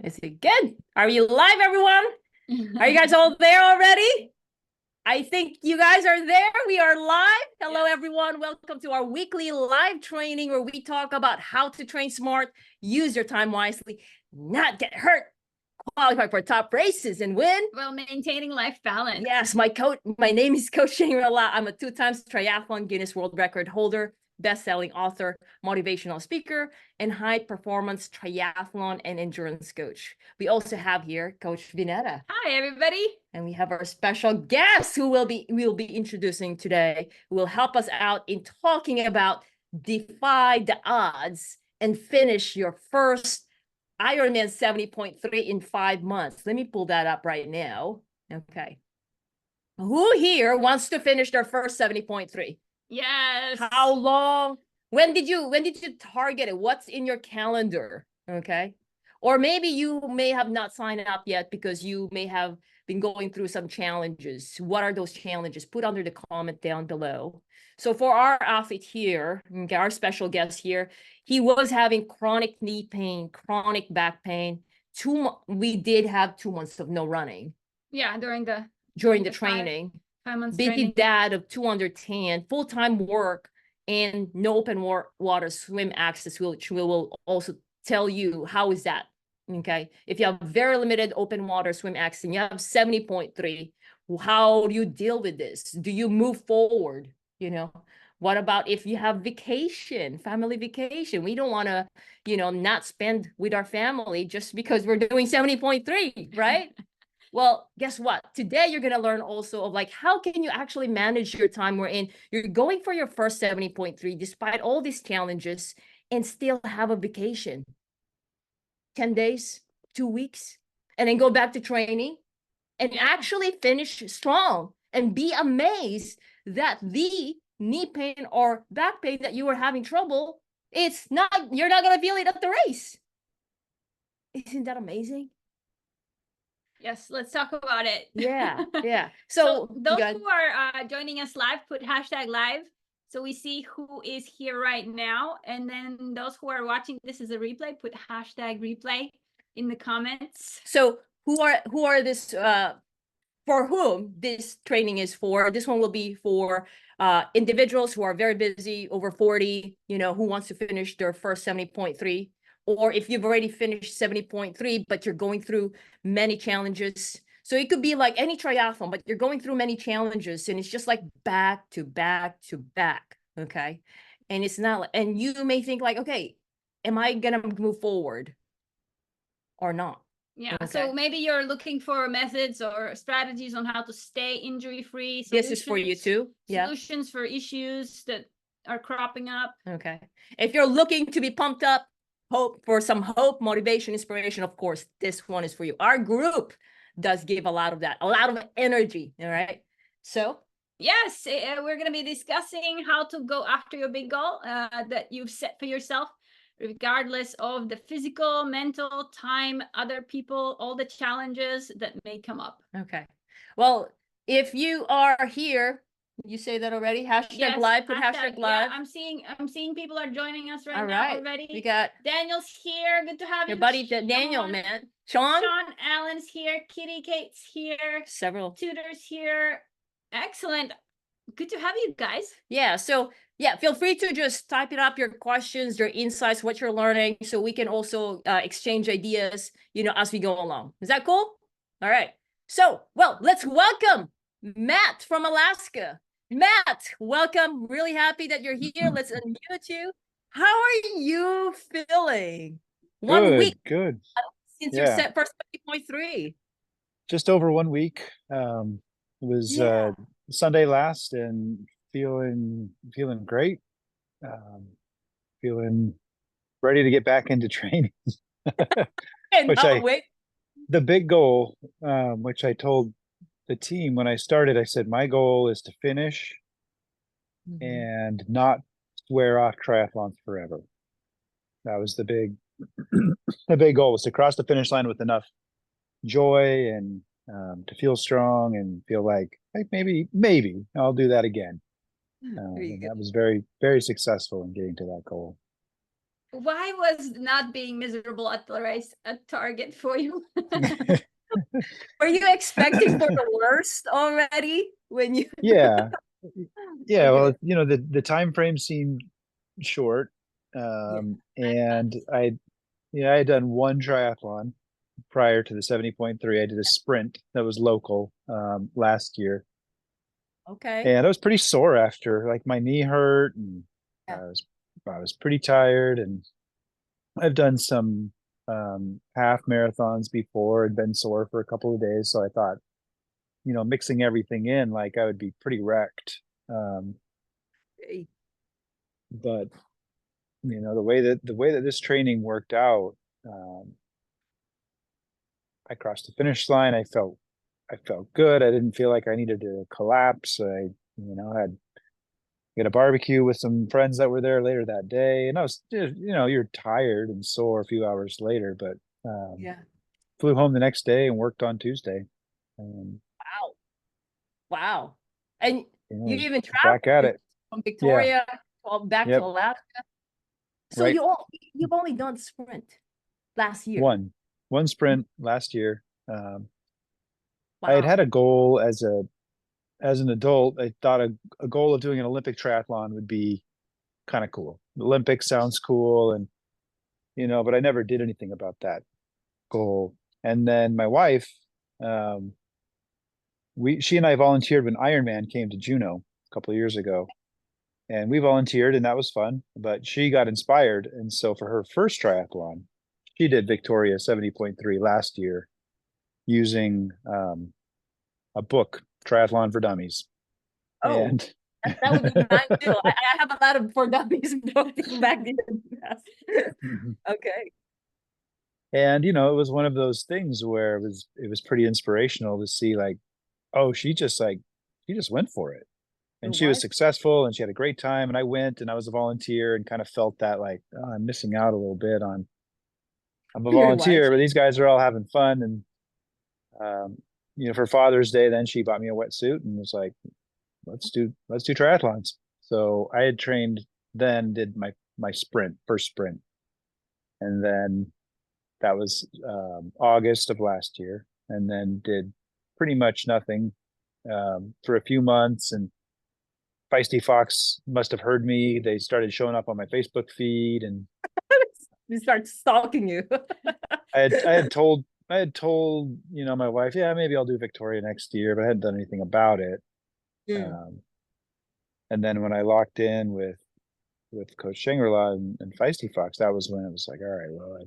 Is it good? Are you live, everyone? Are you guys all there already? I think you guys are there. We are live. Hello, everyone. Welcome to our weekly live training where we talk about how to train smart, use your time wisely, not get hurt, qualify for top races, and win while maintaining life balance. Yes, my name is Coach Shangri-La. I'm a 2-time triathlon Guinness World Record holder, best-selling author, motivational speaker, and high-performance triathlon and endurance coach. We also have here Coach Vinetta. Hi, everybody. And we have our special guest who we'll be introducing today, who will help us out in talking about defy the odds and finish your first Ironman 70.3 in 5 months. Let me pull that up right now. Okay. Who here wants to finish their first 70.3? Yes. How long? When did you target it? What's in your calendar? Okay. Or maybe you may have not signed up yet because you may have been going through some challenges. What are those challenges? Put under the comment down below. So for our athlete here, okay, our special guest here, he was having chronic knee pain, chronic back pain. We did have 2 months of no running. Yeah, during the training. 5 months busy training. dad of 2 under 10, full-time work, and no open water swim access, which we will also tell you how is that. Okay, if you have very limited open water swim access and you have 70.3, how do you deal with this? Do you move forward? What about if you have vacation, family vacation? We don't want to, not spend with our family just because we're doing 70.3, right? Well, guess what? Today, you're going to learn also of how can you actually manage your time wherein you're going for your first 70.3 despite all these challenges and still have a vacation. 10 days, 2 weeks, and then go back to training and actually finish strong and be amazed that the knee pain or back pain that you were having trouble, you're not going to feel it at the race. Isn't that amazing? Yes, let's talk about it. Yeah. So those who are joining us live, put #live so we see who is here right now. And then those who are watching this as a replay, put #replay in the comments. So who are this for whom this training is for? This one will be for individuals who are very busy, over 40, who wants to finish their first 70.3. Or if you've already finished 70.3, but you're going through many challenges. So it could be like any triathlon, but you're going through many challenges and it's just like back to back to back. Okay. And it's not, and you may think okay, am I going to move forward or not? Yeah. Okay. So maybe you're looking for methods or strategies on how to stay injury-free. This is for you too. Solutions for issues that are cropping up. Okay. If you're looking to be pumped up, for some hope, motivation, inspiration, of course, this one is for you. Our group does give a lot of that, a lot of energy. All right. So yes, we're going to be discussing how to go after your big goal that you've set for yourself, regardless of the physical, mental, time, other people, all the challenges that may come up. Okay. Well, if you are here, you say that already? Yes, live, put #live. Yeah, I'm seeing people are joining us right now already. We got Daniel's here. Good to have your buddy Daniel, man. Sean Allen's here. Kitty Kate's here. Several tutors here. Excellent. Good to have you guys. Yeah. So yeah, feel free to just type it up, your questions, your insights, what you're learning, so we can also exchange ideas, as we go along. Is that cool? All right. So, well, let's welcome Matt from Alaska. Matt, welcome. Really happy that you're here. Let's unmute you. How are you feeling? 1 week. Good. Since you're set for 70.3. Just over 1 week. It was Sunday last, and feeling great. Feeling ready to get back into training. The big goal, which I told the team when I started, I said, my goal is to finish and not swear off triathlons forever. That was the big goal, was to cross the finish line with enough joy and to feel strong and feel like maybe I'll do that again. And that was very, very successful in getting to that goal. Why was not being miserable at the race a target for you? Were you expecting for the worst already when you? Yeah. Yeah. Okay. Well, you know, the time frame seemed short. And I had done one triathlon prior to the 70.3. I did a sprint that was local last year. Okay. And I was pretty sore after, like my knee hurt and Yeah. I was pretty tired. And I've done some half marathons before and been sore for a couple of days. So I thought, you know, mixing everything in, like I would be pretty wrecked. Um, Okay. but you know, the way that this training worked out, um, I crossed the finish line. I felt good. I didn't feel like I needed to collapse. Had a barbecue with some friends that were there later that day, and I was, you know, you're tired and sore a few hours later, but Yeah. flew home the next day and worked on Tuesday. Um, Wow. Wow. And you know, you even back at traveled it. from Yeah. Victoria back to Yep. Alaska. So Right. you've only done sprint last year. One sprint last year. I had Wow. had a goal as an adult. I thought a goal of doing an Olympic triathlon would be kind of cool. The Olympics sounds cool, and you know, but I never did anything about that goal. And then my wife, um, she and I volunteered when Ironman came to Juneau a couple of years ago, and we volunteered, and that was fun. But she got inspired, and so for her first triathlon, she did Victoria 70.3 last year using a book, Triathlon for Dummies. Oh, And that would be mine too. I have a lot of for dummies back then. Okay. and you know, it was one of those things where it was pretty inspirational to see, like, oh, she just went for it, Your and she was wife? successful, and she had a great time. And I went, and I was a volunteer, and kind of felt that, like, oh, I'm missing out a little bit on. I'm a Your wife. volunteer, but these guys are all having fun. And um, you know, for Father's Day, then she bought me a wetsuit and was like, let's do triathlons. So I had trained, then did my first sprint, and then that was August of last year, and then did pretty much nothing for a few months. And Feisty Fox must have heard me. They started showing up on my Facebook feed, and We start stalking you. I had told, you know, my wife, yeah, maybe I'll do Victoria next year, but I hadn't done anything about it. Mm. Um, and then when I locked in with Coach Shangri-La and Feisty Fox, that was when it was like, all right, well,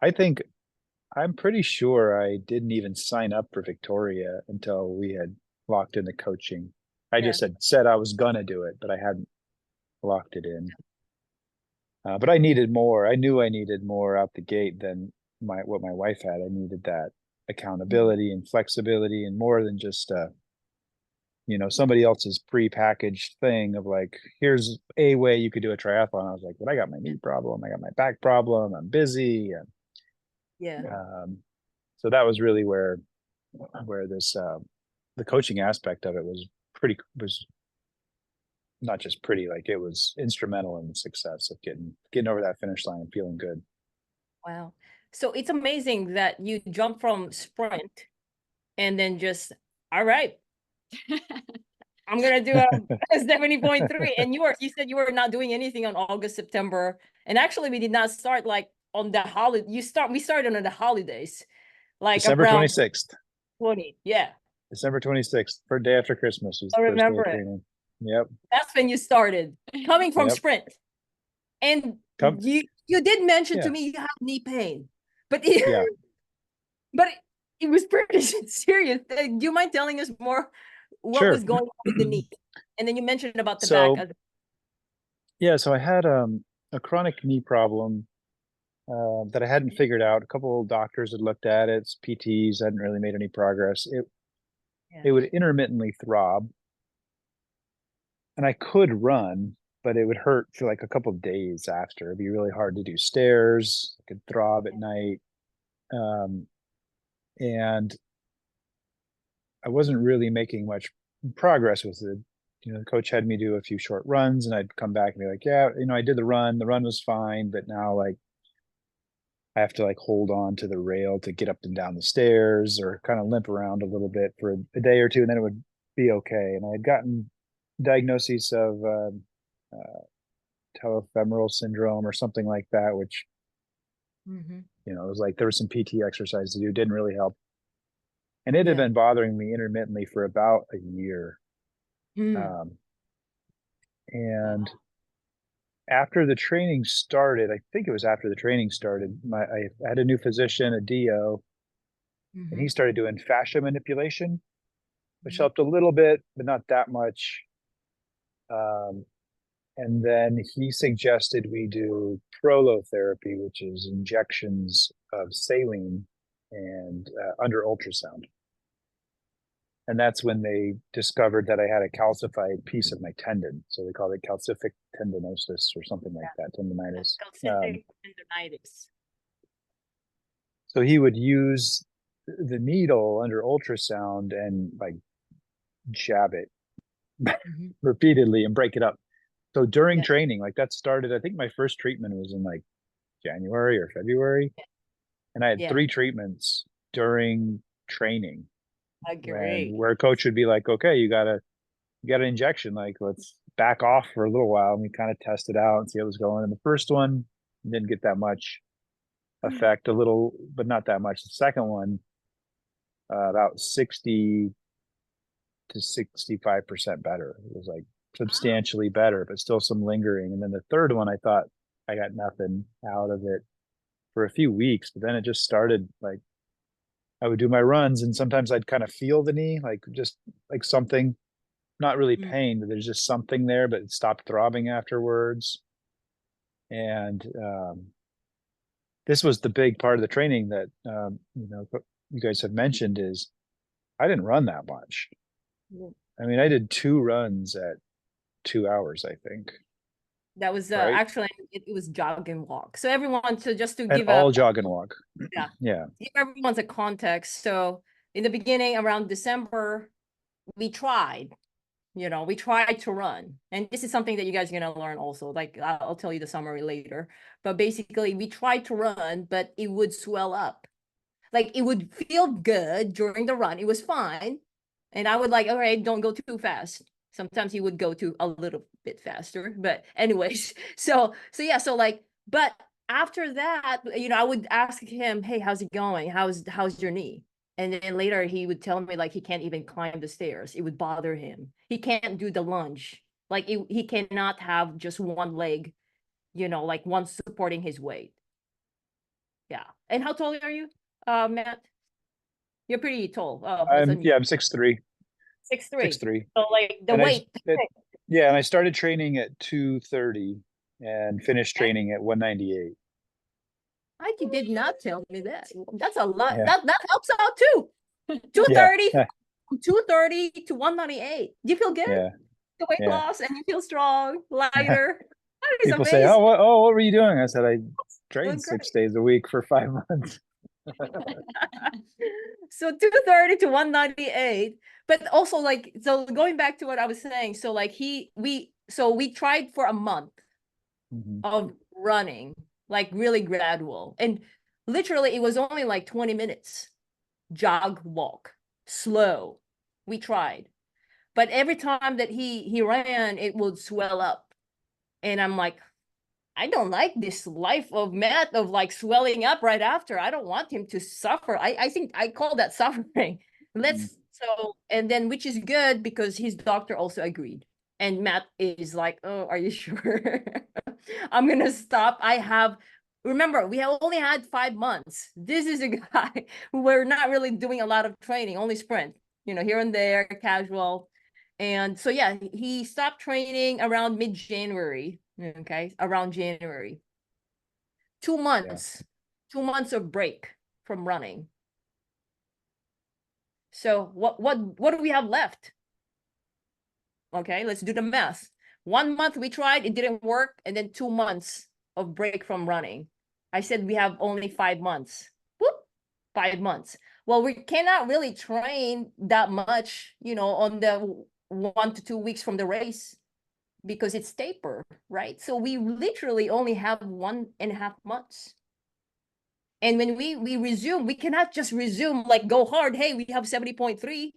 I think I'm pretty sure I didn't even sign up for Victoria until we had locked in the coaching. I Yeah. just had said I was gonna do it, but I hadn't locked it in. But I needed more. I knew I needed more out the gate than what my wife had. I needed that accountability and flexibility, and more than just you know, somebody else's pre-packaged thing of like, here's a way you could do a triathlon. I was like, but I got my knee problem, I got my back problem, I'm busy, and Yeah. so that was really where this the coaching aspect of it was not just pretty, like it was instrumental in the success of getting over that finish line and feeling good. Wow. So it's amazing that you jump from sprint and then just, all right, I'm gonna do a 70.3. And you said you were not doing anything on August, September. And actually we did not start like on the holiday. We started on the holidays, like December around 26th. 20. Yeah. December 26th, for day after Christmas, was I the first day remember of it. training. Yep. That's when you started coming from Yep. sprint. And Come. you did mention to Yeah. me you have knee pain, but Yeah. but it was pretty serious. Do you mind telling us more what Sure. was going on with the knee? And then you mentioned about the back. So yeah, so I had a chronic knee problem that I hadn't figured out. A couple of doctors had looked at it, PTs hadn't really made any progress. It would intermittently throb, and I could run, but it would hurt for like a couple of days after. It'd be really hard to do stairs. It could throb at night, and I wasn't really making much progress with the the coach had me do a few short runs, and I'd come back and be like, yeah, I did the run was fine, but now like I have to like hold on to the rail to get up and down the stairs, or kind of limp around a little bit for a day or two, and then it would be okay. And I had gotten diagnoses of telefemoral syndrome or something like that, which it was like there was some PT exercise to do, didn't really help. And it had been bothering me intermittently for about a year. And after the training started, I think it was after the training started, I had a new physician, a DO, and he started doing fascia manipulation, which helped a little bit, but not that much. And then he suggested we do prolotherapy, which is injections of saline and under ultrasound. And that's when they discovered that I had a calcified piece of my tendon. So they called it calcific tendinosis or something like that, tendonitis. Calcific tendonitis. So he would use the needle under ultrasound and like jab it repeatedly and break it up. So during training, like that started, I think my first treatment was in like January or February. And I had 3 treatments during training. Agree. Where a coach would be like, okay, you got an injection, like let's back off for a little while. And we kind of test it out and see how it was going. And the first one didn't get that much effect, a little, but not that much. The second one, about 60 to 65% better. It was like substantially better, but still some lingering. And then the third one, I thought I got nothing out of it for a few weeks, but then it just started like I would do my runs, and sometimes I'd kind of feel the knee, like just like something, not really pain, but there's just something there, but it stopped throbbing afterwards. And this was the big part of the training that you guys have mentioned is I didn't run that much. I mean, I did 2 runs at 2 hours, I think. That was right? actually it was jog and walk. So everyone, so just to And give all jog and walk. yeah, give everyone's a context. So in the beginning, around December, we tried to run, and this is something that you guys are gonna learn also. Like I'll tell you the summary later, but basically we tried to run, but it would swell up. Like it would feel good during the run, it was fine, and I would like, all right, don't go too fast. Sometimes he would go to a little bit faster, but anyways, so like, but after that, I would ask him, hey, how's it going? How's your knee? And then later he would tell me like he can't even climb the stairs. It would bother him. He can't do the lunge. Like he cannot have just one leg, like one supporting his weight. Yeah. And how tall are you, Matt? You're pretty tall. Oh, I'm 6'3". 6'3". 6'3". So like the And weight. and I started training at 230 and finished training at 198. You did not tell me that. That's a lot. Yeah. That helps out too. 230, 230 to 198. Do you feel good? Yeah. The weight loss, and you feel strong, lighter. That is People amazing. say, what were you doing? I said, I trained 6 days a week for 5 months. So 230 to 198. But also like, so going back to what I was saying, so like we tried for a month of running, like really gradual, and literally it was only like 20 minutes jog, walk, slow. We tried, but every time that he ran, it would swell up, and I'm like, I don't like this life of Matt of like swelling up right after. I don't want him to suffer. I think I call that suffering. And then, which is good because his doctor also agreed. And Matt is like, oh, are you sure? I'm going to stop. Remember, we have only had 5 months. This is a guy who we're not really doing a lot of training, only sprint, here and there, casual. And so, yeah, he stopped training around mid-January. Okay, around January. 2 months. 2 months of break from running. So what do we have left? Okay, let's do the math. 1 month we tried, it didn't work, and then 2 months of break from running. I said we have only 5 months. Whoop, 5 months. Well, we cannot really train that much, on the 1 to 2 weeks from the race because it's taper, right? So we literally only have 1.5 months. And when we resume, we cannot just resume like go hard. Hey, we have 70.3.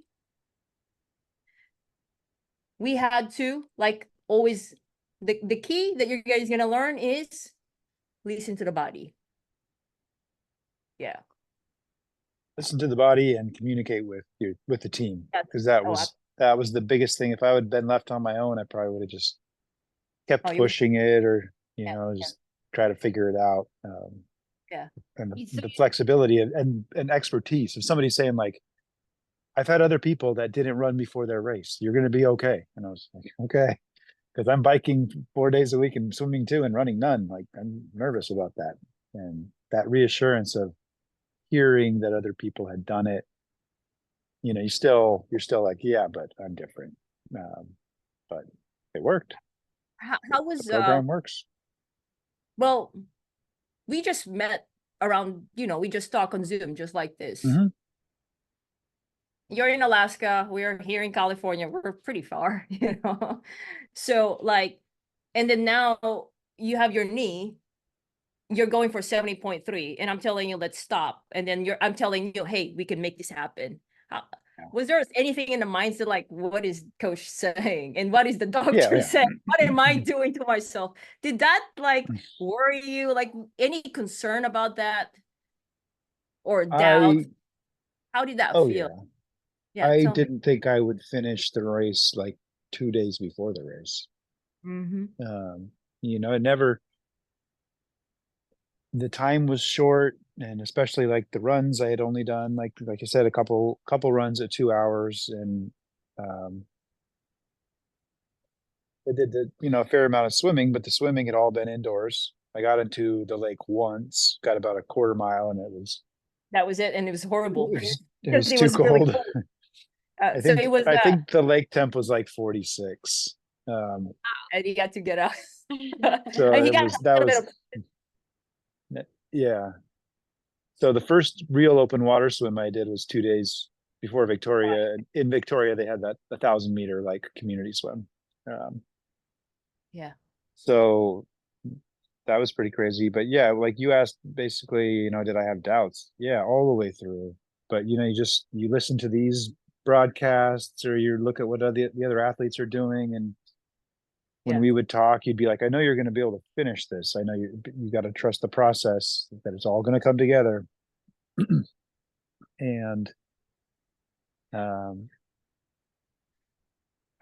We had to, like always, the key that you guys gonna learn is listen to the body. Yeah. Listen to the body and communicate with the team, because that was the biggest thing. If I would have been left on my own, I probably would have just kept pushing it, or just try to figure it out. And the flexibility and expertise of somebody saying like, I've had other people that didn't run before their race. You're going to be okay. And I was like, okay, because I'm biking 4 days a week and swimming 2 and running none. Like, I'm nervous about that. And that reassurance of hearing that other people had done it, you're still like, yeah, but I'm different. But it worked. How was the program works? Well, we just met around, we just talk on Zoom, just like this. Mm-hmm. You're in Alaska, we're here in California, we're pretty far, So like, and then now you have your knee, you're going for 70.3, and I'm telling you, let's stop. And then I'm telling you, hey, we can make this happen. Was there anything in the mindset like, what is coach saying? And what is the doctor saying? What am I doing to myself? Did that like worry you? Like any concern about that? Or doubt? How did that feel? Yeah, I didn't think I would finish the race like 2 days before the race. Mm-hmm. It never, the time was short, and especially like the runs I had only done, like I said, a couple runs at 2 hours, and I did a fair amount of swimming, but the swimming had all been indoors. I got into the lake once, got about a quarter mile, and that was it, and it was horrible. It was too cold. Really cold. I think the lake temp was like 46. And he got to get out. So yeah. So the first real open water swim I did was 2 days before Victoria. In Victoria, they had that 1,000 meter like community swim. Yeah. So that was pretty crazy. But yeah, like you asked, basically, did I have doubts? Yeah, all the way through. But you listen to these broadcasts, or you look at what the other athletes are doing, and when we would talk, you'd be like, I know you're going to be able to finish this. I know you got to trust the process, that it's all going to come together. And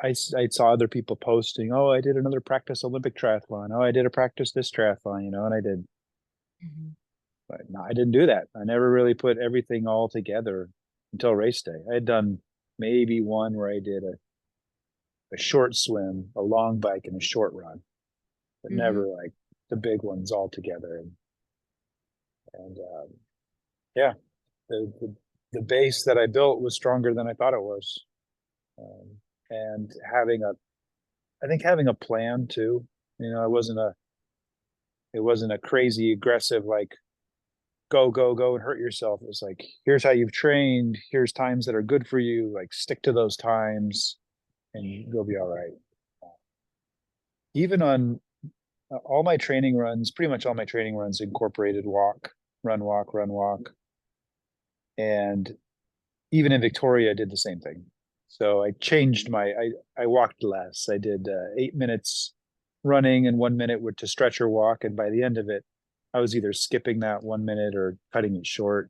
I saw other people posting, oh, I did another practice Olympic triathlon. Oh, I did a practice this triathlon, and I did. Mm-hmm. But no, I didn't do that. I never really put everything all together until race day. I had done maybe one where I did a short swim, a long bike, and a short run, but never like the big ones all together. And yeah, the base that I built was stronger than I thought it was. And having a plan too. It wasn't a crazy aggressive like go and hurt yourself. It was like, here's how you've trained, here's times that are good for you, like stick to those times and you'll be all right. Even on all my training runs, pretty much all my training runs incorporated run, walk. And even in Victoria, I did the same thing. So I changed I walked less. I did 8 minutes running and 1 minute to stretcher walk. And by the end of it, I was either skipping that 1 minute or cutting it short.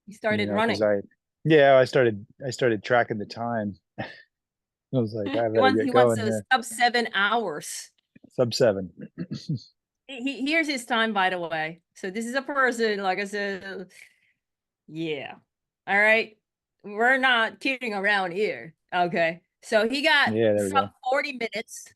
You started running. I started tracking the time. I was like, I better get going here. Sub 7 hours. Sub 7. Here's his time, by the way. So this is a person, like I said, yeah. All right. We're not kidding around here. Okay. So he got sub 40 minutes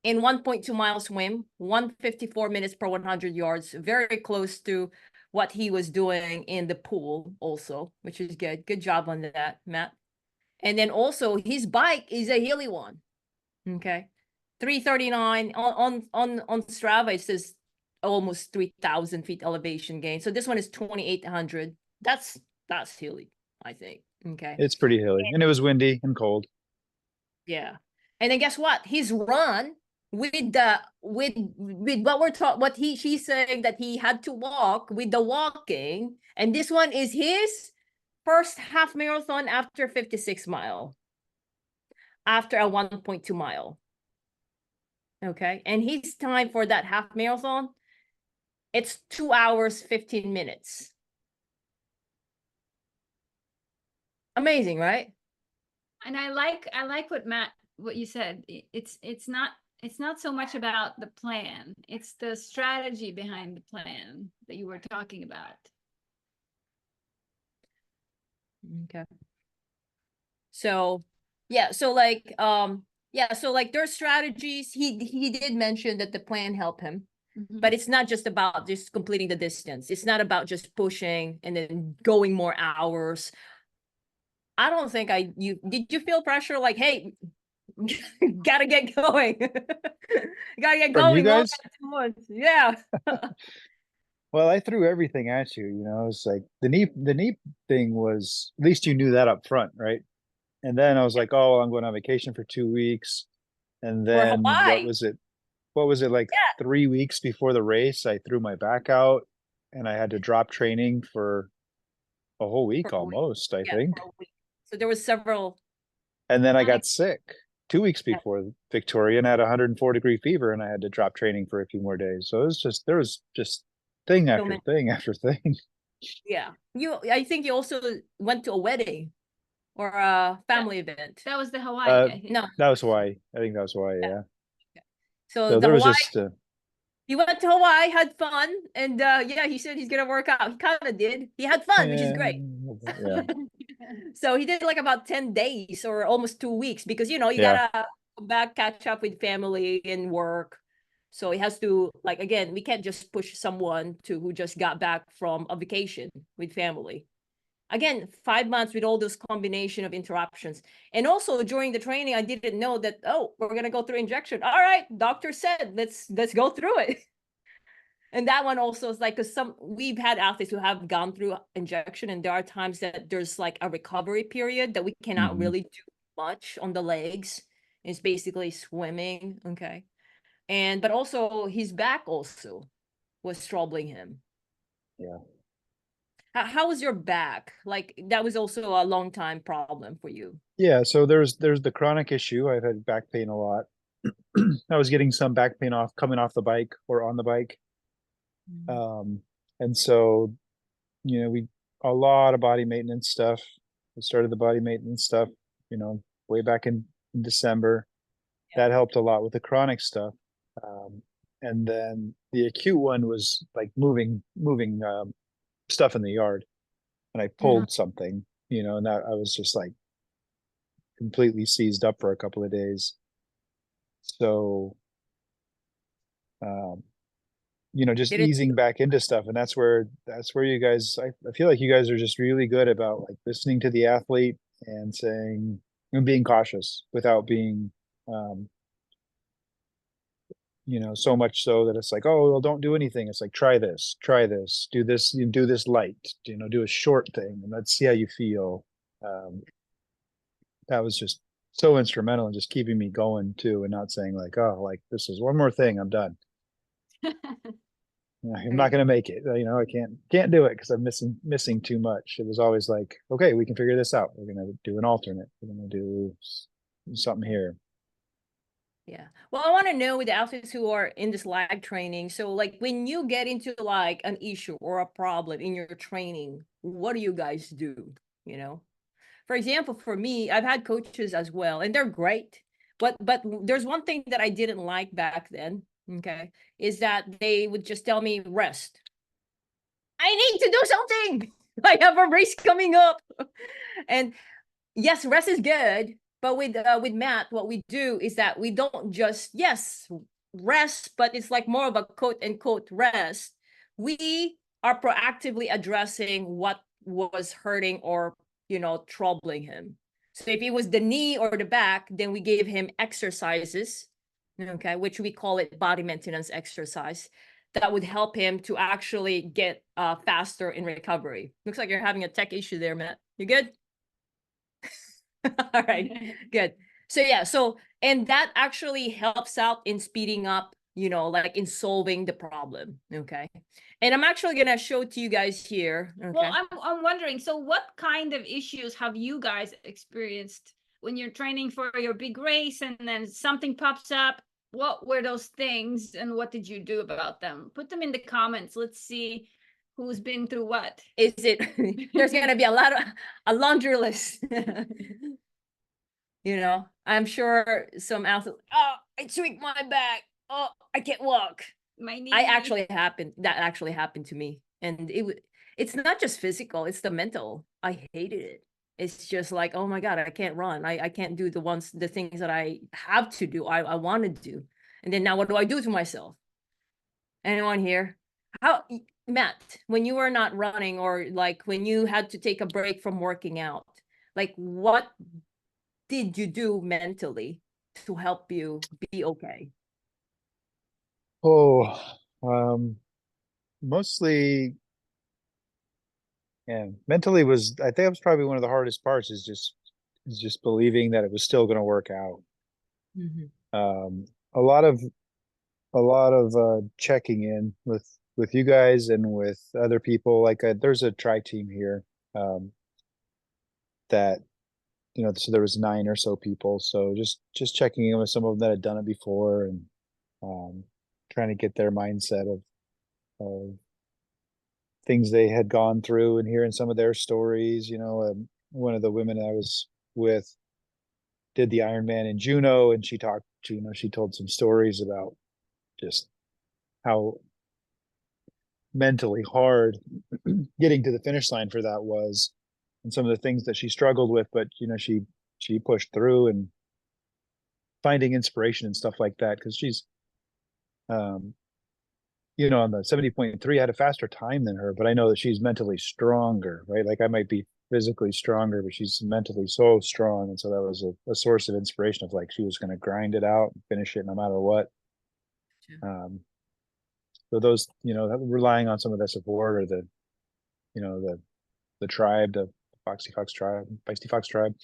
in 1.2 mile swim, 154 minutes per 100 yards, very close to what he was doing in the pool also, which is good. Good job on that, Matt. And then also his bike is a hilly one. Okay. 339 on Strava, it says almost 3,000 feet elevation gain. So this one is 2,800. That's hilly, I think. Okay. It's pretty hilly, and it was windy and cold. Yeah. And then guess what? He's run with the with what we're talking, what she's saying that he had to walk with the walking, and this one is his first half marathon after 56 mile, after a 1.2 mile. Okay, and his time for that half marathon, it's 2 hours 15 minutes. Amazing, right? And I like what you said. It's not so much about the plan. It's the strategy behind the plan that you were talking about. Okay. So yeah, so like yeah, so like there's strategies. He did mention that the plan helped him, but it's not just about just completing the distance. It's not about just pushing and then going more hours. I don't think did you feel pressure like, hey, gotta get going. Gotta get From you going more guys? than 2 months. Yeah. Well, I threw everything at you, you know. It's like the knee thing was, at least you knew that up front, right? And then I was like, oh, I'm going on vacation for 2 weeks. And For then what Hawaii. was it? What was it, like Yeah. 3 weeks before the race? I threw my back out and I had to drop training for a whole For week a week. almost, I Yeah, think. for a week. So there was several. And then I Chronic. got sick 2 weeks before Victoria and had 104-degree fever, and I had to drop training for a few more days. So it was just, there was just thing after many. thing after thing. Yeah. I think you also went to a wedding or a family event. That was the Hawaii, I think. No. That was Hawaii. I think that was Hawaii. Yeah. Yeah. So So the there was Hawaii, just he went to Hawaii, had fun, and yeah, he said he's gonna work out. He kind of did. He had fun, which is great. yeah. So he did like about 10 days or almost 2 weeks because you Yeah. gotta go back, catch up with family and work. So he has to, like, again, we can't just push someone to who just got back from a vacation with family. Again, 5 months with all those combination of interruptions. And also during the training, I didn't know that, oh, we're gonna go through injection. All right, doctor said, let's go through it. And that one also is like, because we've had athletes who have gone through injection, and there are times that there's like a recovery period that we cannot Mhm. really do much on the legs. It's basically swimming, okay. And but also his back also was troubling him. Yeah. How was your back? Like that was also a long time problem for you. Yeah. So there's the chronic issue. I've had back pain a lot. I was getting some back pain coming off the bike or on the bike. And so, you know, a lot of body maintenance stuff. We started the body maintenance stuff, you know, way back in December. That helped a lot with the chronic stuff. And then the acute one was like moving stuff in the yard, and I pulled something, you know, and that I was just like completely seized up for a couple of days. So, you know, just Did it? easing back into stuff. And that's where you guys, I feel like you guys are just really good about like listening to the athlete and saying, and being cautious without being, you know, so much so that it's like, oh, well, don't do anything. It's like, try this, do this, you do this light, you know, do a short thing and let's see how you feel. That was just so instrumental in just keeping me going too, and not saying like, oh, like this is one more thing, I'm done. I'm not going to make it. You know, I can't do it because I'm missing too much. It was always like, okay, we can figure this out. We're going to do an alternate. We're going to do something here. Yeah. Well, I want to know with the athletes who are in this lag training. So like when you get into like an issue or a problem in your training, what do you guys do? You know, for example, for me, I've had coaches as well, and they're great. But there's one thing that I didn't like back then, okay, is that they would just tell me rest. I need to do something. I have a race coming up. And yes, rest is good, but with Matt, what we do is that we don't just rest, but it's like more of a quote unquote rest. We are proactively addressing what was hurting or troubling him. So if it was the knee or the back, then we gave him exercises, okay, which we call it body maintenance exercise, that would help him to actually get faster in recovery. Looks like you're having a tech issue there, Matt. You good? All right, good. So yeah, so and that actually helps out in speeding up, like in solving the problem. Okay. And I'm actually gonna show it to you guys here. Well, Okay. I'm wondering, so what kind of issues have you guys experienced when you're training for your big race and then something pops up? What were those things and what did you do about them? Put them in the comments. Let's see who's been through what. Is it there's gonna be a laundry list. I'm sure some athletes, oh, I tweaked my back. Oh, I can't walk. My knee. That actually happened to me. And it's not just physical, it's the mental. I hated it. It's just like, oh my God, I can't run. I can't do the things that I have to do. I want to do. And then now what do I do to myself? Anyone here? Matt, when you were not running, or like when you had to take a break from working out, like what did you do mentally to help you be okay? Oh, mostly, yeah, mentally I think that was probably one of the hardest parts, is just believing that it was still going to work out. Um, a lot of checking in with you guys and with other people. Like there's a tri team here, that, so there was 9 or so people. So just checking in with some of them that had done it before, and trying to get their mindset of things they had gone through, and hearing some of their stories. One of the women I was with did the Ironman in Juneau, and she told some stories about just how mentally hard getting to the finish line for that was, and some of the things that she struggled with, but she pushed through, and finding inspiration and stuff like that, because she's on the 70.3 had a faster time than her, but I know that she's mentally stronger, right? Like I might be physically stronger, but she's mentally so strong. And so that was a source of inspiration, of like, she was going to grind it out and finish it no matter what. So those, relying on some of the support, or the tribe, the feistyfox tribe,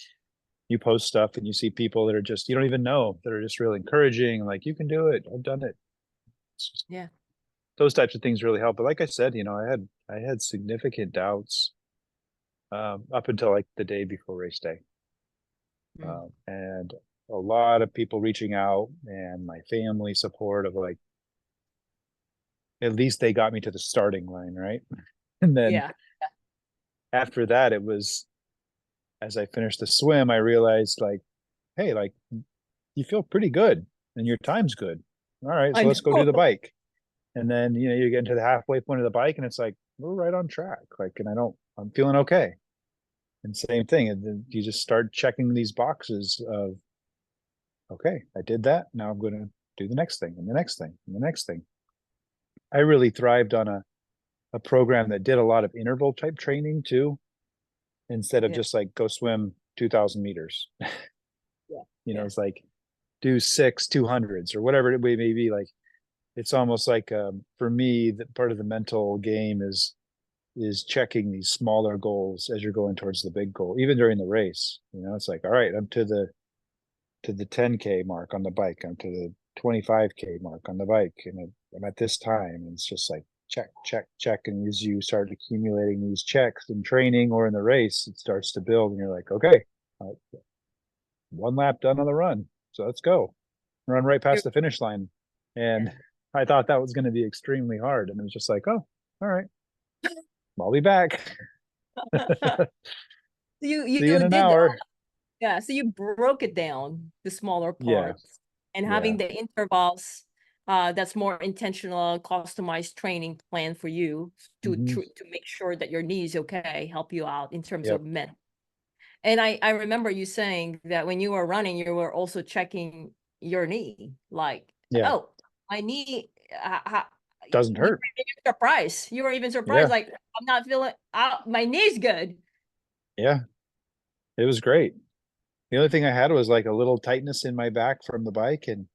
you post stuff and you see people that are just, you don't even know, that are just really encouraging, like, you can do it, I've done it. It's just, Yeah. those types of things really help. But like I said, I had significant doubts up until like the day before race day. And a lot of people reaching out, and my family support of like, at least they got me to the starting line, right? And then after that, it was, as I finished the swim, I realized, like, hey, like, you feel pretty good and your time's good. All right, so let's go do the bike. And then, you get into the halfway point of the bike, and it's like, we're right on track. Like, and I'm feeling okay. And same thing. And then you just start checking these boxes of, okay, I did that. Now I'm going to do the next thing, and the next thing, and the next thing. I really thrived on a program that did a lot of interval type training too, instead of just like, go swim 2,000 meters. It's like, do 6 200s or whatever it may be. Like, it's almost like, for me, that part of the mental game is checking these smaller goals as you're going towards the big goal, even during the race. It's like, all right, I'm to the 10K mark on the bike, I'm to the 25K mark on the bike, and I'm at this time. And it's just like, check, check, check. And as you start accumulating these checks in training or in the race, it starts to build, and you're like, okay, one lap done on the run, so let's go run right past the finish line. And I thought that was going to be extremely hard, and it was just like, oh, all right, I'll be back. you See you in an hour. So you broke it down, the smaller parts, and having the intervals, that's more intentional, customized training plan for you to make sure that your knee is okay, help you out in terms of men. And I remember you saying that when you were running, you were also checking your knee, like, oh, my knee doesn't hurt. You were even surprised, like, I'm not feeling, my knee's good. Yeah, it was great. The only thing I had was like a little tightness in my back from the bike, and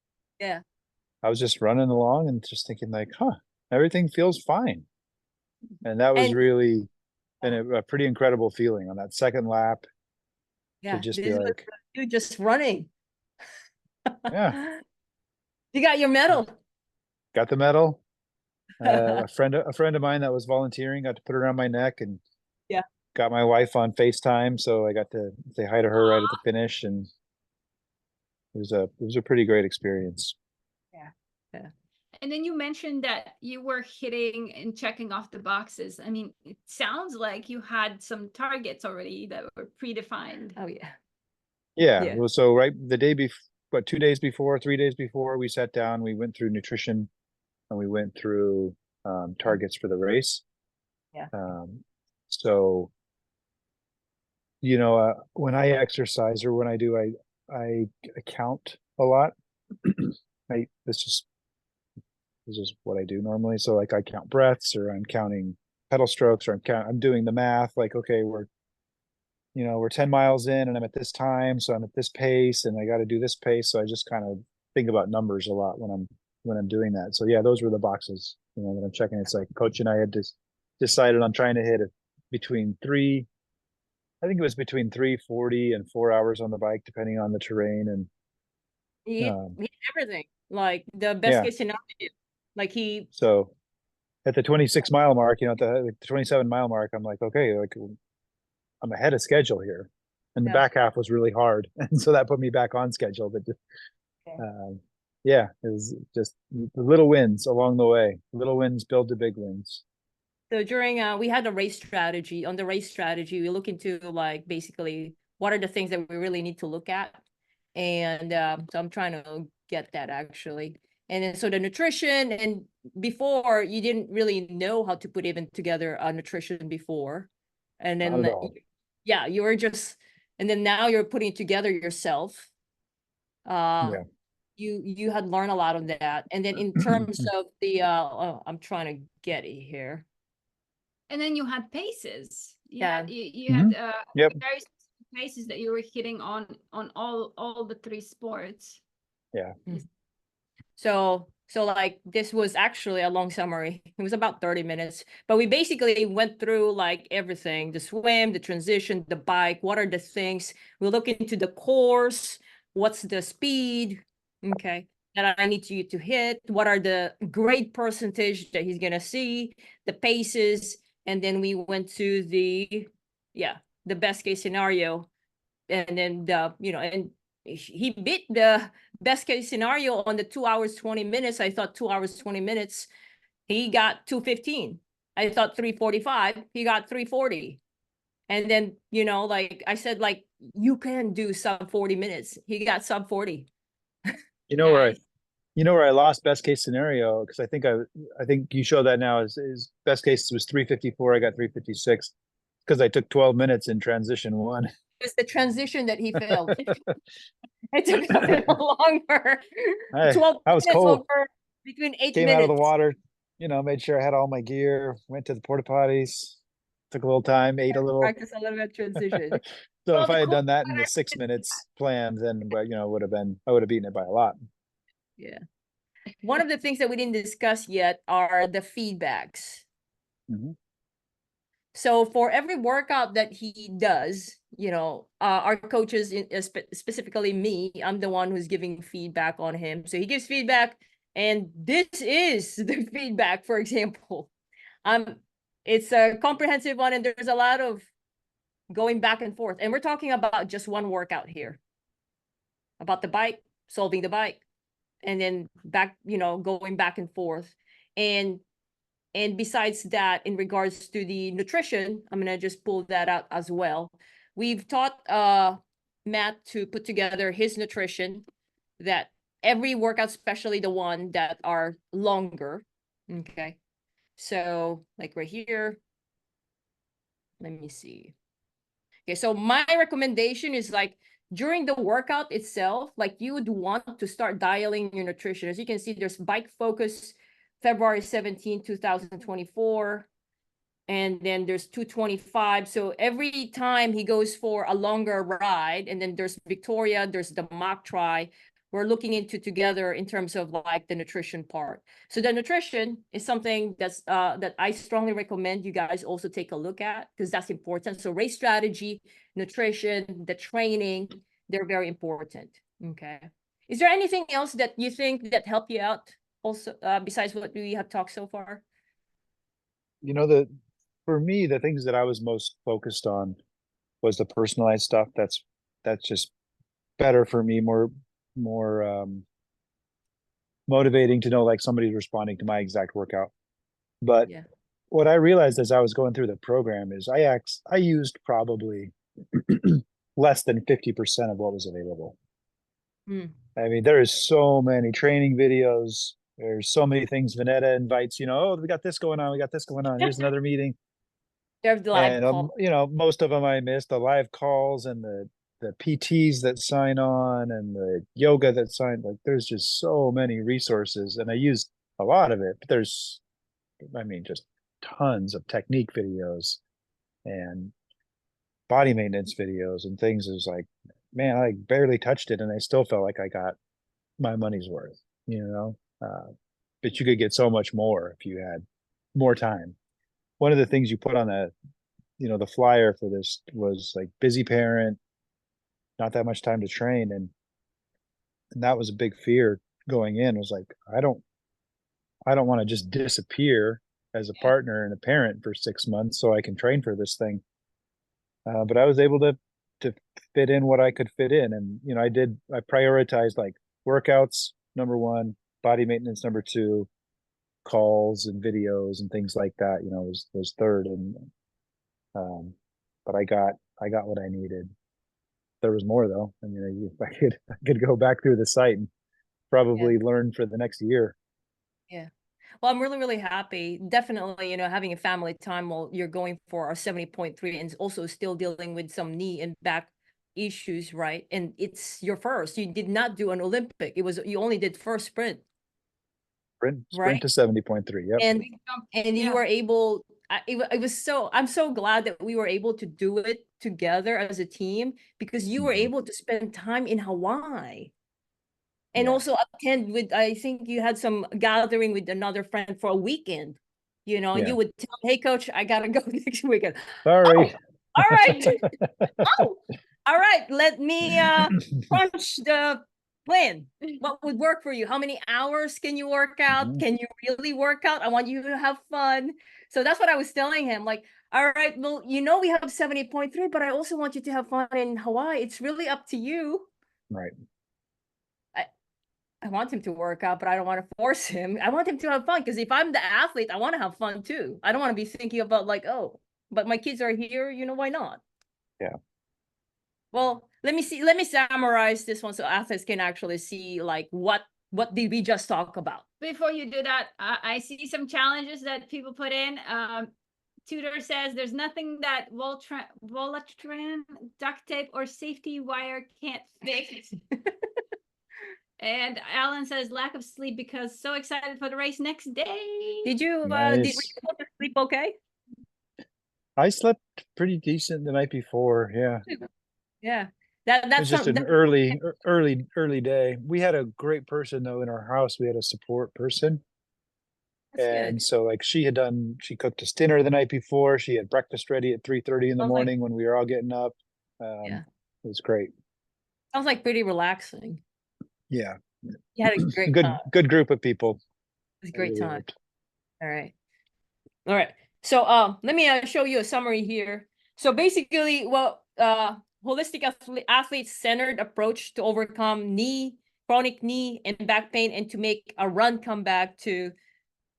I was just running along and just thinking, like, everything feels fine. And that was really a pretty incredible feeling on that second lap. To just be like, you just running. Yeah. You got your medal. Got the medal. A friend of mine that was volunteering got to put it around my neck, and Yeah. got my wife on FaceTime, so I got to say hi to her right at the finish, and it was a pretty great experience. Yeah. Yeah. And then you mentioned that you were hitting and checking off the boxes. I mean, it sounds like you had some targets already that were predefined. Oh yeah. Yeah. Yeah. Well, so right the day before, what, 2 days before, 3 days before, we sat down, we went through nutrition, and we went through targets for the race. Yeah. So, when I exercise or when I do, I count a lot. This is what I do normally. So like I count breaths, or I'm counting pedal strokes, or I'm doing the math. Like, okay, we're 10 miles in and I'm at this time, so I'm at this pace and I got to do this pace. So I just kind of think about numbers a lot when I'm doing that. So yeah, those were the boxes, that I'm checking. It's like Coach and I had decided on trying to hit it between I think it was between 340 and 4 hours on the bike, depending on the terrain. And He hit everything. Like the best yeah. case scenario. Like So at the 26 mile mark, at the 27 mile mark, I'm like, okay, like I'm ahead of schedule here. And the back half was really hard. And so that put me back on schedule. But yeah, it was just the little wins along the way. Little wins build to big wins. So during we had a race strategy. On the race strategy, we look into like basically what are the things that we really need to look at. And so I'm trying to get that actually. And then so the nutrition, and before you didn't really know how to put even together a nutrition before. And Not then at all. yeah, you were just, and then now you're putting it together yourself. Yeah. You had learned a lot of that. And then in terms of the I'm trying to get it here. And then you had paces. You Yeah. had you had Yep. very specific paces that you were hitting on all the three sports. Yeah. So like this was actually a long summary. It was about 30 minutes, but we basically went through like everything: the swim, the transition, the bike. What are the things we look into the course? What's the speed? Okay, that I need you to hit. What are the grade percentage that he's gonna see? The paces, and then we went to the best case scenario, and then and he beat the best case scenario on the 2 hours 20 minutes. I thought 2 hours 20 minutes. He got 2:15. I thought 3:45. He got 3:40. And then like I said, like you can do sub 40 minutes. He got sub 40. Where I lost best case scenario, because I think you show that now is best case was 354. I got 356 because I took 12 minutes in transition one. It's the transition that he failed. It took a bit longer. 12 I was minutes cold. over between 8 Came minutes. out of the water, made sure I had all my gear, went to the porta potties, took a little time, ate a little. Practice a little bit transition. So Well, if I had done that in part the 6 minutes planned, then I would have beaten it by a lot. Yeah. One of the things that we didn't discuss yet are the feedbacks. So for every workout that he does, our coaches, specifically me, I'm the one who's giving feedback on him. So he gives feedback, and this is the feedback, for example. It's a comprehensive one, and there's a lot of going back and forth. And we're talking about just one workout here. About the bike, solving the bike, and then back, going back and forth. And besides that, in regards to the nutrition, I'm going to just pull that out as well. We've taught Matt to put together his nutrition, that every workout, especially the one that are longer. Okay. So like right here, let me see. Okay. So my recommendation is like during the workout itself, like you would want to start dialing your nutrition. As you can see, there's Bike Focus, February 17, 2024. And then there's 225. So every time he goes for a longer ride, and then there's Victoria, there's the mock try, we're looking into together in terms of like the nutrition part. So the nutrition is something that's that I strongly recommend you guys also take a look at, because that's important. So race strategy, nutrition, the training, they're very important. Okay. Is there anything else that you think that helped you out also, besides what we have talked so far? You know, for me, the things that I was most focused on was the personalized stuff. That's just better for me, more motivating to know like somebody's responding to my exact workout. But Yeah. what I realized as I was going through the program is I used probably less than 50% of what was available. Mm. I mean, there is so many training videos. There's so many things Vanetta invites, oh, we got this going on. We got this going on. Here's another meeting. There's the live And, call. most of them I missed, the live calls and the PTs that sign on and the yoga that sign. Like, there's just so many resources. And I used a lot of it. But just tons of technique videos and body maintenance videos and things. It was like, man, I barely touched it and I still felt like I got my money's worth, but you could get so much more if you had more time. One of the things you put on the flyer for this was like busy parent, not that much time to train. And that was a big fear going in, was like, I don't want to just disappear as a partner and a parent for 6 months so I can train for this thing. But I was able to fit in what I could fit in. And, I prioritized like workouts, number one, body maintenance, number two, calls and videos and things like that, was third. And, but I got what I needed. There was more though. I mean, I could go back through the site and probably learn for the next year. Yeah. Well, I'm really, really happy. Definitely, having a family time while you're going for a 70.3 and also still dealing with some knee and back issues, right? And it's your first. You did not do an Olympic. You only did first sprint, Sprint right? to 70.3. Yep. And you were able. I'm so glad that we were able to do it together as a team, because you were able to spend time in Hawaii. And also attend with, I think you had some gathering with another friend for a weekend, and you would tell, hey coach, I gotta go next weekend. Sorry. Oh, all right. Oh, all right. Let me crunch the plan. What would work for you? How many hours can you work out? Can you really work out? I want you to have fun. So that's what I was telling him. Like, all right, well, we have 70.3, but I also want you to have fun in Hawaii. It's really up to you. Right. I want him to work out, but I don't want to force him. I want him to have fun, because if I'm the athlete, I want to have fun too. I don't want to be thinking about like, oh, but my kids are here, why not? Yeah. Well, let me summarize this one so athletes can actually see like what did we just talk about. Before you do that, I see some challenges that people put in. Tudor says there's nothing that Volatran, duct tape, or safety wire can't fix. And Alan says lack of sleep because so excited for the race next day. Did you Nice. did you go to sleep okay? I slept pretty decent the night before. Yeah. Yeah. It was just an early day. We had a great person though in our house. We had a support person. And so like she cooked us dinner the night before. She had breakfast ready at 3:30 in the morning when we were all getting up. It was great. Sounds like pretty relaxing. Yeah. You had a great good group of people. It was a great time. All right. So let me show you a summary here. So basically, holistic athlete-centered approach to overcome chronic knee and back pain, and to make a run comeback to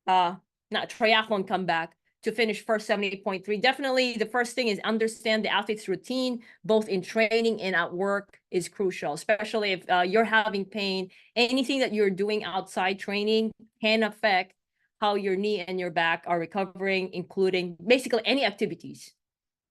not triathlon comeback to finish first 70.3. Definitely the first thing is understand the athlete's routine, both in training and at work, is crucial, especially if you're having pain. Anything that you're doing outside training can affect how your knee and your back are recovering, including basically any activities.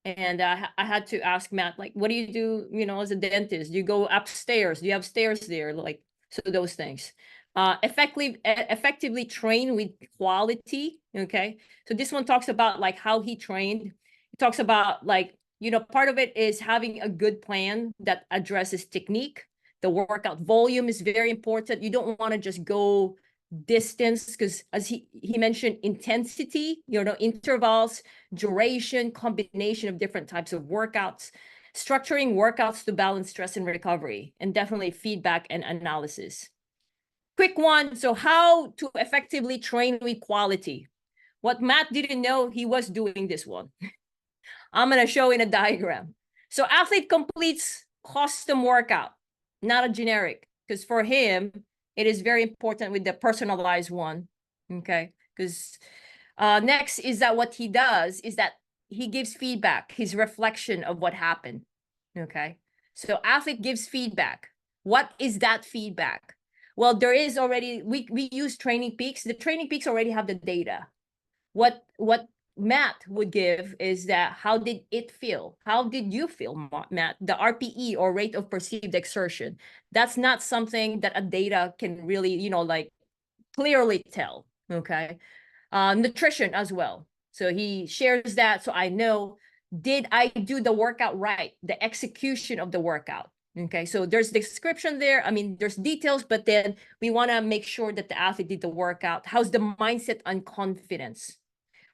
And I had to ask Matt, like, what do you do, as a dentist? Do you go upstairs? Do you have stairs there? Like, so those things. Effectively train with quality. Okay. So this one talks about like how he trained. It talks about like, part of it is having a good plan that addresses technique. The workout volume is very important. You don't want to just go distance, because as he mentioned, intensity, intervals, duration, combination of different types of workouts. structuring workouts to balance stress and recovery, and definitely feedback and analysis. Quick one. So how to effectively train with quality. What Matt didn't know, he was doing this one. I'm going to show in a diagram. So athlete completes custom workout, not a generic, because for him, it is very important with the personalized one. Okay. Because next is that what he does is that he gives feedback, his reflection of what happened. Okay. So athlete gives feedback. What is that feedback? Well, there is already, we use Training Peaks. The Training Peaks already have the data. What Matt would give is that, how did it feel? How did you feel, Matt? The RPE, or rate of perceived exertion. That's not something that a data can really, you know, like clearly tell. Okay. Nutrition as well. So he shares that. So I know, did I do the workout right? The execution of the workout. Okay. So there's description there. I mean, there's details, but then we want to make sure that the athlete did the workout. How's the mindset and confidence?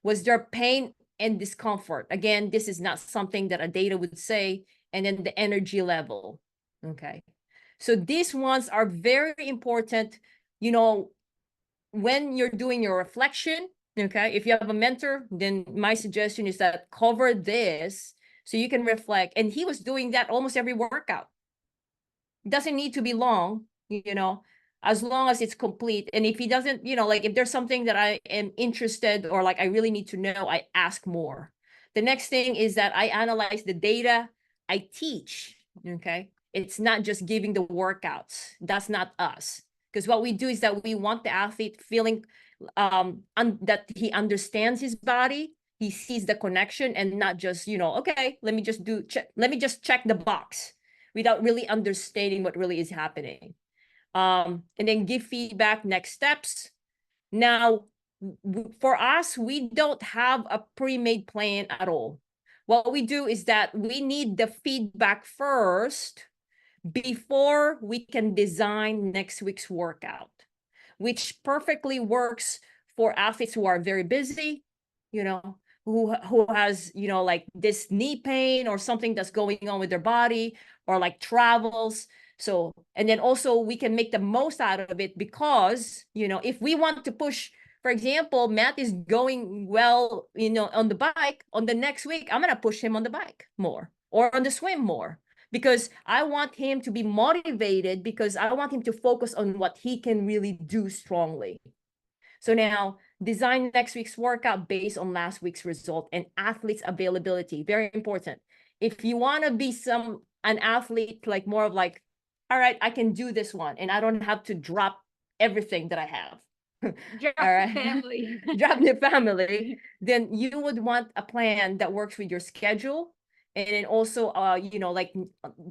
Was there pain and discomfort? Again, this is not something that a data would say. And then the energy level. Okay. So these ones are very important, you know, when you're doing your reflection. Okay. If you have a mentor, then my suggestion is that cover this so you can reflect. And he was doing that almost every workout. It doesn't need to be long, you know, as long as it's complete. And if he doesn't, you know, like if there's something that I am interested or like I really need to know, I ask more. The next thing is that I analyze the data, I teach. Okay. It's not just giving the workouts. That's not us. Because what we do is that we want the athlete feeling that he understands his body, he sees the connection, and not just, you know, okay, let me just check the box without really understanding what really is happening. And then give feedback, next steps. Now, for us, we don't have a pre-made plan at all. What we do is that we need the feedback first before we can design next week's workout, which perfectly works for athletes who are very busy, you know, who has, you know, like this knee pain or something that's going on with their body, or like travels. So, and then also we can make the most out of it, because, you know, if we want to push, for example, Matt is going well, you know, on the bike, on the next week, I'm going to push him on the bike more or on the swim more, because I want him to be motivated, because I want him to focus on what he can really do strongly. So now design next week's workout based on last week's result and athlete's availability. Very important. If you want to be an athlete, like more of like, all right, I can do this one and I don't have to drop everything that I have. Drop all right. the family. Drop the family. Then you would want a plan that works with your schedule. And then also, you know, like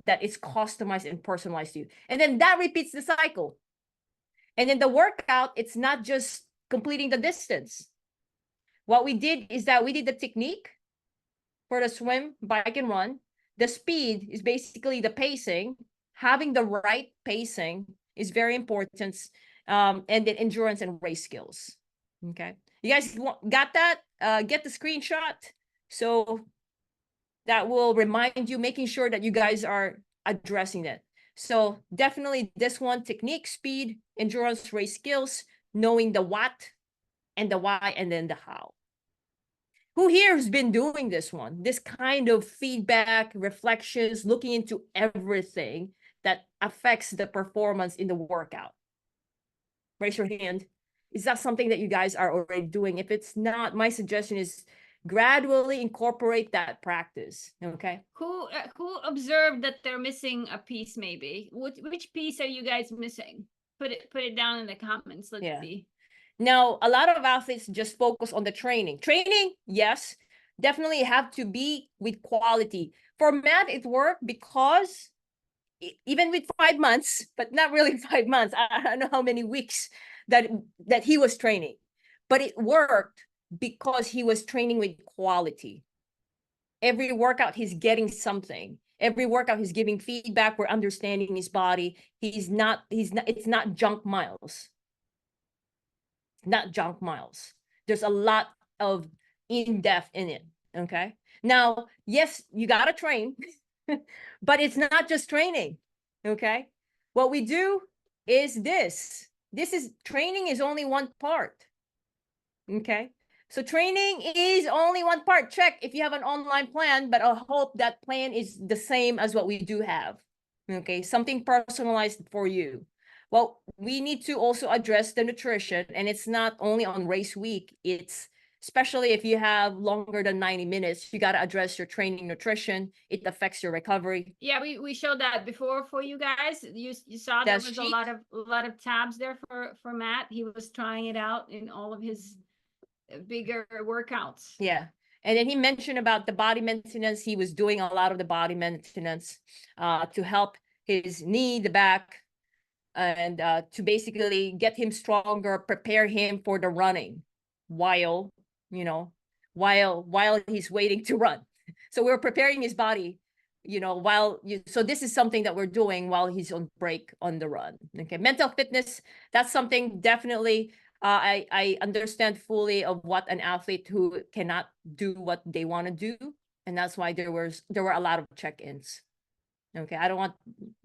that it's customized and personalized to you. And then that repeats the cycle. And then the workout, it's not just completing the distance. What we did is that we did the technique for the swim, bike, and run. The speed is basically the pacing. Having the right pacing is very important. And then endurance and race skills. Okay. You guys got that? Get the screenshot. So that will remind you, making sure that you guys are addressing it. So definitely this one: technique, speed, endurance, race skills, knowing the what and the why, and then the how. Who here has been doing this one? This kind of feedback, reflections, looking into everything that affects the performance in the workout. Raise your hand. Is that something that you guys are already doing? If it's not, my suggestion is gradually incorporate that practice. Okay. Who observed that they're missing a piece? Maybe which piece are you guys missing? Put it down in the comments. Let's see. Now, a lot of athletes just focus on the training. Training, yes, definitely have to be with quality. For Matt, it worked because even with 5 months, but not really 5 months, I don't know how many weeks that he was training, but it worked because he was training with quality. Every workout, he's getting something. Every workout, he's giving feedback. We're understanding his body. It's not junk miles. Not junk miles. There's a lot of in-depth in it. Okay. Now, yes, you got to train. But it's not just training. Okay. What we do is this. Training is only one part. Okay. So training is only one part. Check if you have an online plan, but I hope that plan is the same as what we do have. Okay. Something personalized for you. Well, we need to also address the nutrition, and it's not only on race week. It's especially if you have longer than 90 minutes, you got to address your training nutrition. It affects your recovery. Yeah, we showed that before for you guys. You saw there That's was cheap. a lot of tabs there for Matt. He was trying it out in all of his bigger workouts. Yeah. And then he mentioned about the body maintenance. He was doing a lot of the body maintenance to help his knee, the back, and to basically get him stronger, prepare him for the running while, while he's waiting to run. So we're preparing his body, so this is something that we're doing while he's on break on the run. Okay. Mental fitness, that's something definitely I understand fully of what an athlete who cannot do what they want to do. And that's why there were a lot of check-ins. Okay, I don't want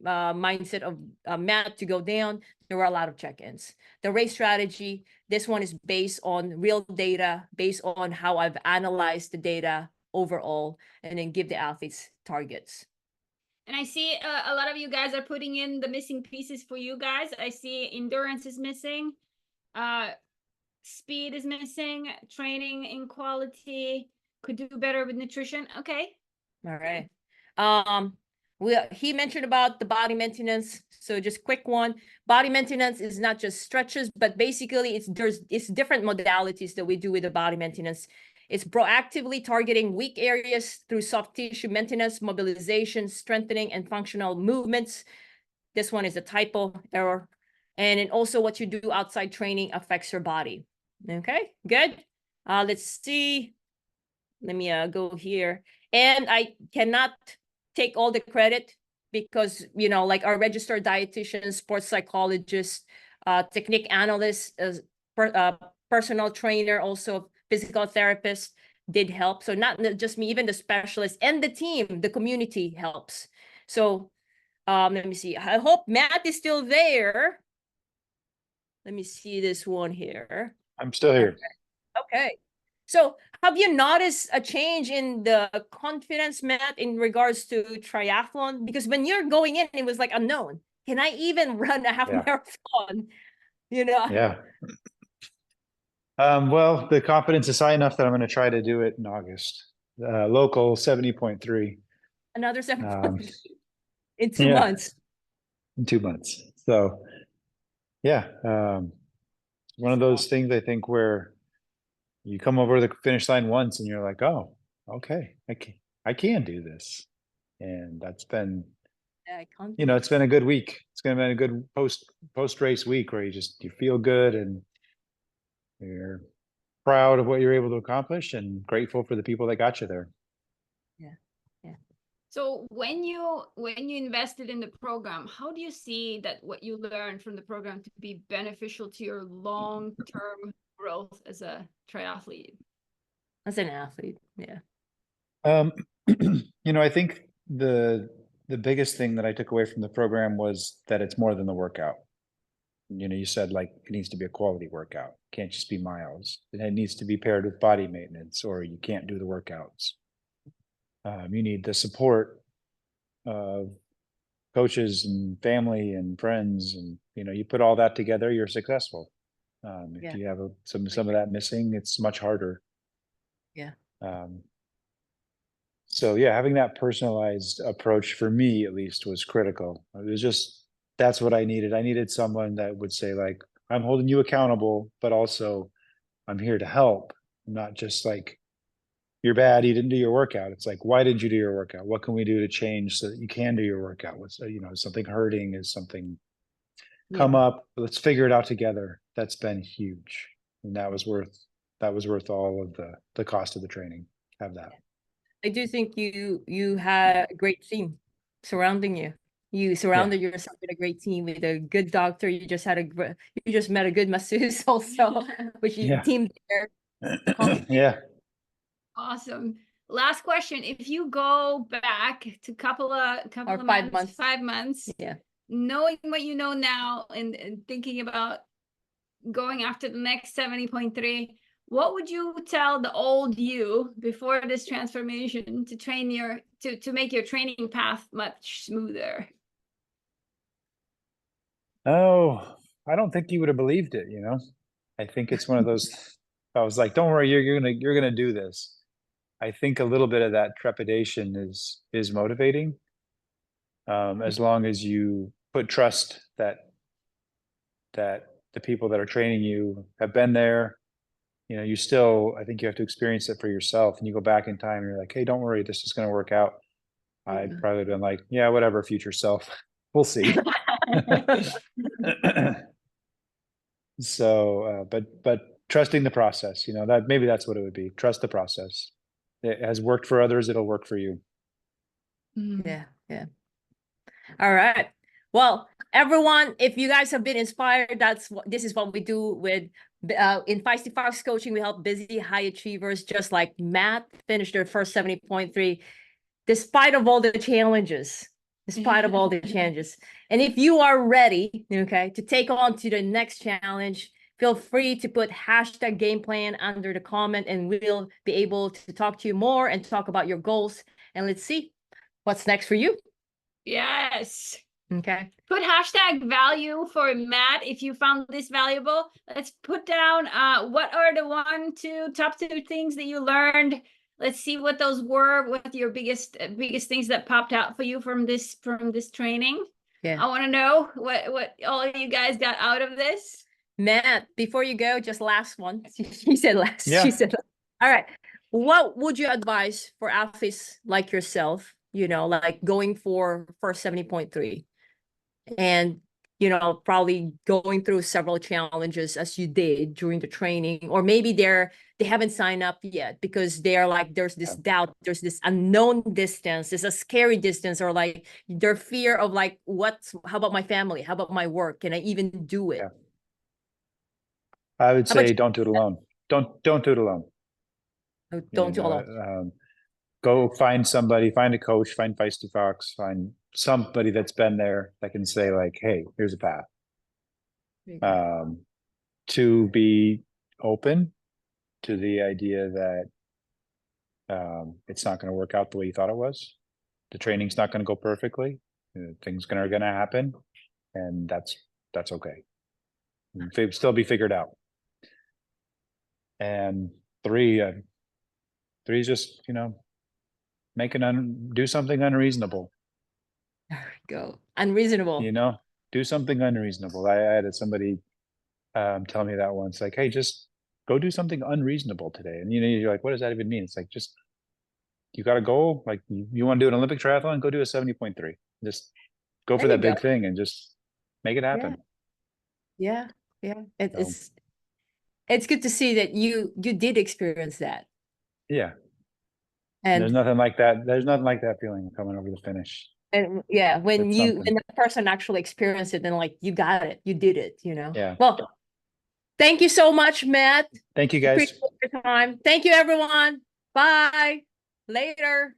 mindset of Matt to go down. There were a lot of check-ins. The race strategy, this one is based on real data, based on how I've analyzed the data overall, and then give the athletes targets. And I see a lot of you guys are putting in the missing pieces for you guys. I see endurance is missing, speed is missing, training in quality, could do better with nutrition. Okay. All right. He mentioned about the body maintenance. So just quick one. Body maintenance is not just stretches, but basically it's different modalities that we do with the body maintenance. It's proactively targeting weak areas through soft tissue maintenance, mobilization, strengthening, and functional movements. This one is a typo error. And then also what you do outside training affects your body. Okay, good. Let's see. Let me go here. And I cannot take all the credit because, like our registered dietitians, sports psychologists, technique analysts, personal trainer, also physical therapist did help. So not just me, even the specialists and the team, the community helps. So let me see. I hope Matt is still there. Let me see this one here. I'm still here. Okay. So have you noticed a change in the confidence, Matt, in regards to triathlon? Because when you're going in, it was like unknown. Can I even run a half marathon? Yeah. Well, the confidence is high enough that I'm going to try to do it in August. Local 70.3. Another 7 in 2 months. In 2 months. So yeah, one of those things I think where you come over the finish line once and you're like, oh, okay, I can do this. And that's been, it's been a good week. It's going to be a good post race week where you feel good and you're proud of what you're able to accomplish and grateful for the people that got you there. Yeah. So when you invested in the program, how do you see that what you learned from the program to be beneficial to your long-term growth as a triathlete? As an athlete, yeah. I think the biggest thing that I took away from the program was that it's more than the workout. You said like it needs to be a quality workout. It can't just be miles. It needs to be paired with body maintenance, or you can't do the workouts. You need the support of coaches and family and friends, and you put all that together, you're successful. If you have some of that missing, it's much harder. Yeah. So yeah, having that personalized approach for me at least was critical. It was that's what I needed. I needed someone that would say like, I'm holding you accountable, but also I'm here to help. I'm not just like, you're bad, you didn't do your workout. It's like, why didn't you do your workout? What can we do to change so that you can do your workout? What's, something hurting, is something come up, let's figure it out together. That's been huge. And that was worth all of the cost of the training. Have that. I do think you had a great team surrounding you. You surrounded yourself with a great team, with a good doctor. You just met a good masseuse also, which is team there. Yeah. Awesome. Last question. If you go back to couple of Or 5 months. 5 months, Yeah. knowing what you know now and thinking about going after the next 70.3, what would you tell the old you before this transformation to train to make your training path much smoother? Oh, I don't think you would have believed it, you know. I think it's one of those. I was like, "Don't worry, you're gonna do this." I think a little bit of that trepidation is motivating, as long as you put trust that the people that are training you have been there. You know, you still, I think you have to experience it for yourself, and you go back in time and you're like, "Hey, don't worry, this is going to work out." I'd probably been like, "Yeah, whatever, future self, we'll see." So, but trusting the process, you know, that maybe that's what it would be. Trust the process. It has worked for others, it'll work for you. Yeah, yeah. All right. Well, everyone, if you guys have been inspired, this is what we do with in Feisty Fox coaching. We help busy high achievers just like Matt finish their first 70.3, despite of all the challenges. Despite of all the challenges. And if you are ready, okay, to take on to the next challenge, feel free to put hashtag game plan under the comment, and we'll be able to talk to you more and talk about your goals. And let's see what's next for you. Yes. Okay. Put hashtag value for Matt if you found this valuable. Let's put down what are the top two things that you learned. Let's see what those were. What your biggest things that popped out for you from this training. Yeah. I want to know what all of you guys got out of this. Matt, before you go, just last one. She said last. Yeah. She said last. All right. What would you advise for athletes like yourself, you know, like going for 70.3 and, you know, probably going through several challenges as you did during the training, or maybe they haven't signed up yet because they're like, there's this doubt, there's this unknown distance, there's a scary distance, or like their fear of like, how about my family? How about my work? Can I even do it? Yeah. I would How about say you? don't do it alone. Don't do it alone. Don't do alone. Go find somebody, find a coach, find Feisty Fox, find somebody that's been there that can say like, "Hey, here's a path." To be open to the idea that it's not going to work out the way you thought it was. The training's not going to go perfectly. Things are going to happen, and that's okay. They'll still be figured out. And three is just, you know, do something unreasonable. There we go. Unreasonable. You know, do something unreasonable. I had somebody tell me that once, like, "Hey, just go do something unreasonable today." And you know, you're like, "What does that even mean?" It's like, just, you got a goal, like you want to do an Olympic triathlon, go do a 70.3. Just go for There that you big thing and just make it happen. Yeah. It's good to see that you did experience that. Yeah. And there's nothing like that. There's nothing like that feeling coming over the finish. and yeah, when It's when something. the person actually experienced it, then like you got it, you did it, you know. Yeah. Well, thank you so much, Matt. Thank you, guys. Appreciate your time. Thank you, everyone. Bye. Later.